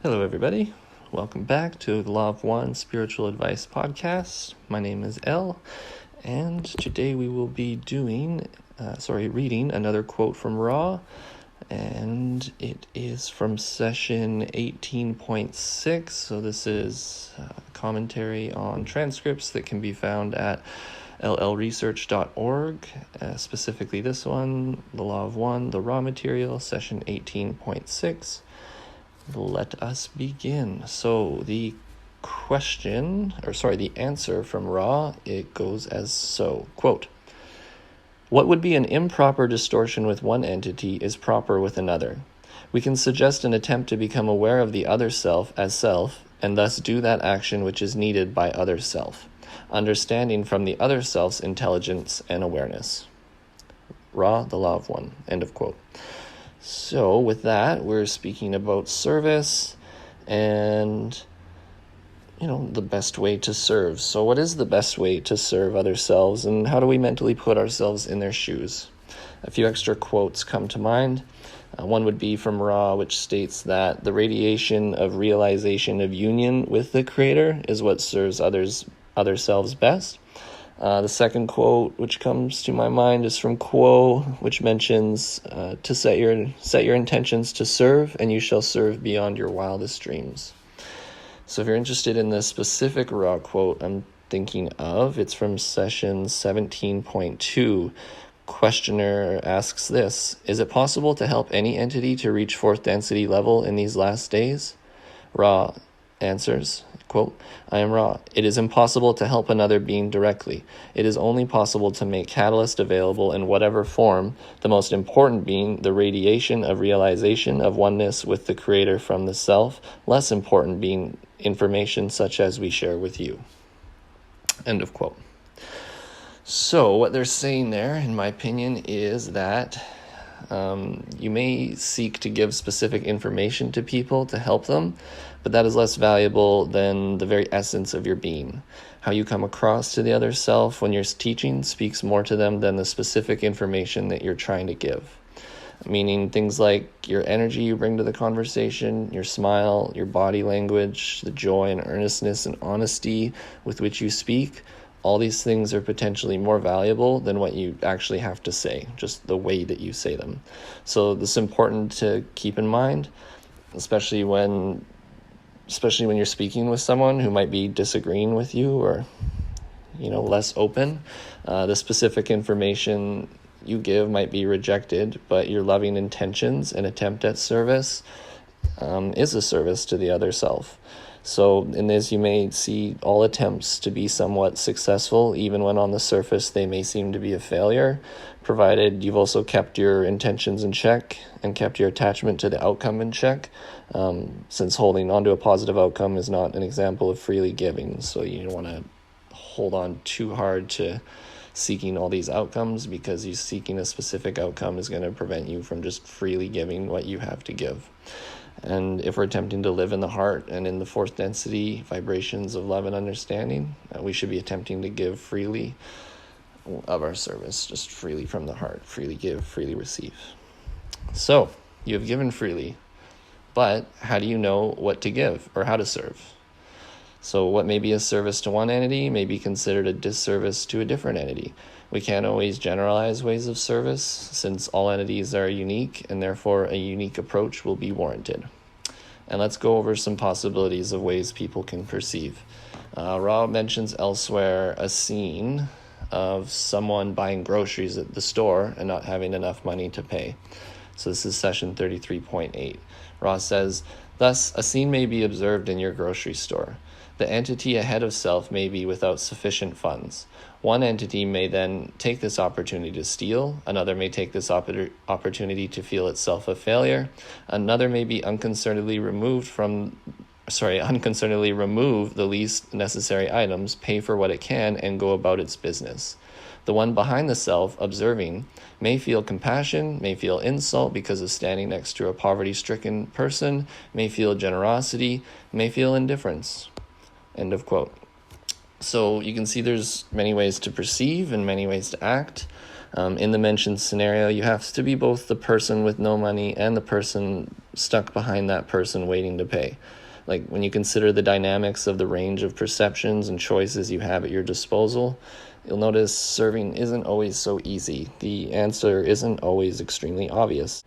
Hello, everybody. Welcome back to the Law of One Spiritual Advice Podcast. My name is Elle, and today we will be reading another quote from Ra, and it is from session 18.6. So this is commentary on transcripts that can be found at llresearch.org, specifically this one, the Law of One, the Raw material, session 18.6. Let us begin. So the answer from Ra, it goes as so. Quote, what would be an improper distortion with one entity is proper with another. We can suggest an attempt to become aware of the other self as self, and thus do that action which is needed by other self, understanding from the other self's intelligence and awareness. Ra, the Law of One. End of quote. So with that, we're speaking about service and, the best way to serve. So what is the best way to serve other selves, and how do we mentally put ourselves in their shoes? A few extra quotes come to mind. One would be from Ra, which states that the radiation of realization of union with the Creator is what serves other selves best. The second quote which comes to my mind is from Quo, which mentions to set your intentions to serve, and you shall serve beyond your wildest dreams. So if you're interested in the specific Ra quote I'm thinking of, it's from session 17.2. Questioner asks this: is it possible to help any entity to reach fourth density level in these last days? Ra answers, quote, I am Ra. It is impossible to help another being directly. It is only possible to make catalyst available in whatever form, the most important being the radiation of realization of oneness with the Creator from the self, less important being information such as we share with you. End of quote. So what they're saying there, in my opinion, is that you may seek to give specific information to people to help them, but that is less valuable than the very essence of your being. How you come across to the other self when you're teaching speaks more to them than the specific information that you're trying to give. Meaning things like your energy you bring to the conversation, your smile, your body language, the joy and earnestness and honesty with which you speak. All these things are potentially more valuable than what you actually have to say, just the way that you say them. So this is important to keep in mind, especially when you're speaking with someone who might be disagreeing with you or, less open. The specific information you give might be rejected, but your loving intentions and attempt at service is a service to the other self. So in this, you may see all attempts to be somewhat successful, even when on the surface they may seem to be a failure, provided you've also kept your intentions in check and kept your attachment to the outcome in check, since holding on to a positive outcome is not an example of freely giving. So you don't want to hold on too hard to seeking all these outcomes, because you seeking a specific outcome is going to prevent you from just freely giving what you have to give. And if we're attempting to live in the heart and in the fourth density vibrations of love and understanding, we should be attempting to give freely of our service, just freely from the heart. Freely give, freely receive. So, you have given freely, but how do you know what to give or how to serve? So what may be a service to one entity may be considered a disservice to a different entity. We can't always generalize ways of service, since all entities are unique, and therefore a unique approach will be warranted. And let's go over some possibilities of ways people can perceive. Ra mentions elsewhere a scene of someone buying groceries at the store and not having enough money to pay. So this is session 33.8. Ra says, thus, a scene may be observed in your grocery store. The entity ahead of self may be without sufficient funds. One entity may then take this opportunity to steal. Another may take this opportunity to feel itself a failure. Another may be unconcernedly remove the least necessary items, pay for what it can, and go about its business. The one behind the self, observing, may feel compassion, may feel insult because of standing next to a poverty-stricken person, may feel generosity, may feel indifference. End of quote. So you can see there's many ways to perceive and many ways to act. In the mentioned scenario, you have to be both the person with no money and the person stuck behind that person waiting to pay. Like, when you consider the dynamics of the range of perceptions and choices you have at your disposal, you'll notice serving isn't always so easy. The answer isn't always extremely obvious.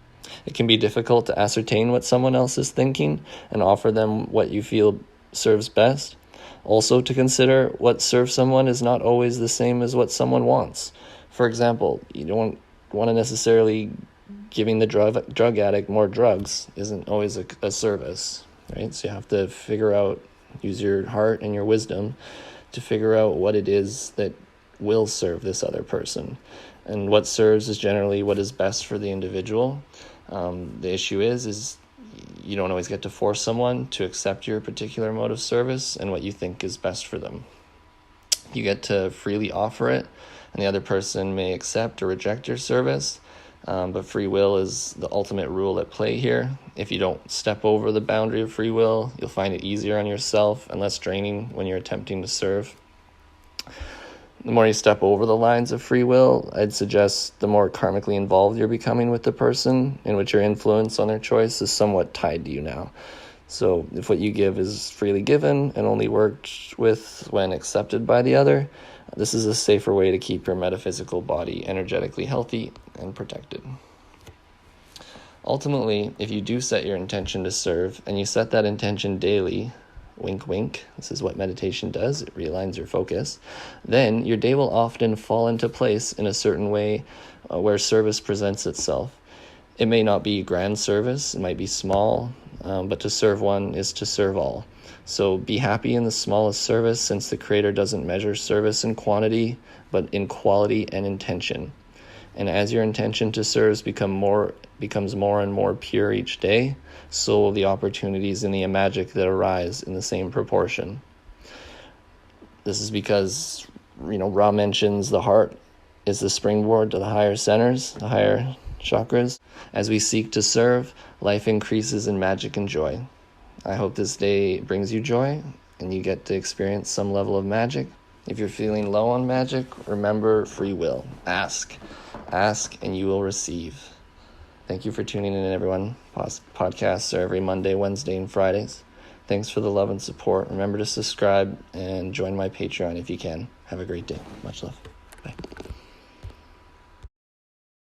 It can be difficult to ascertain what someone else is thinking and offer them what you feel serves best. Also, to consider what serves someone is not always the same as what someone wants. For example, you don't want to necessarily giving the drug addict more drugs isn't always a service, right? So you have to use your heart and your wisdom to figure out what it is that will serve this other person. And what serves is generally what is best for the individual. The issue is you don't always get to force someone to accept your particular mode of service and what you think is best for them. You get to freely offer it, and the other person may accept or reject your service, but free will is the ultimate rule at play here. If you don't step over the boundary of free will, you'll find it easier on yourself and less draining when you're attempting to serve. The more you step over the lines of free will, I'd suggest the more karmically involved you're becoming with the person, in which your influence on their choice is somewhat tied to you now. So if what you give is freely given and only worked with when accepted by the other, this is a safer way to keep your metaphysical body energetically healthy and protected. Ultimately, if you do set your intention to serve, and you set that intention daily, wink, wink, this is what meditation does, it realigns your focus, then your day will often fall into place in a certain way where service presents itself. It may not be grand service, it might be small, but to serve one is to serve all. So be happy in the smallest service, since the Creator doesn't measure service in quantity, but in quality and intention. And as your intention to serve becomes more and more pure each day, so will the opportunities and the magic that arise in the same proportion. This is because, Ra mentions the heart is the springboard to the higher centers, the higher chakras. As we seek to serve, life increases in magic and joy. I hope this day brings you joy and you get to experience some level of magic. If you're feeling low on magic, remember free will. Ask and you will receive. Thank you for tuning in, everyone. Podcasts are every Monday, Wednesday, and Fridays. Thanks for the love and support. Remember to subscribe and join my Patreon if you can. Have a great day. Much love. Bye.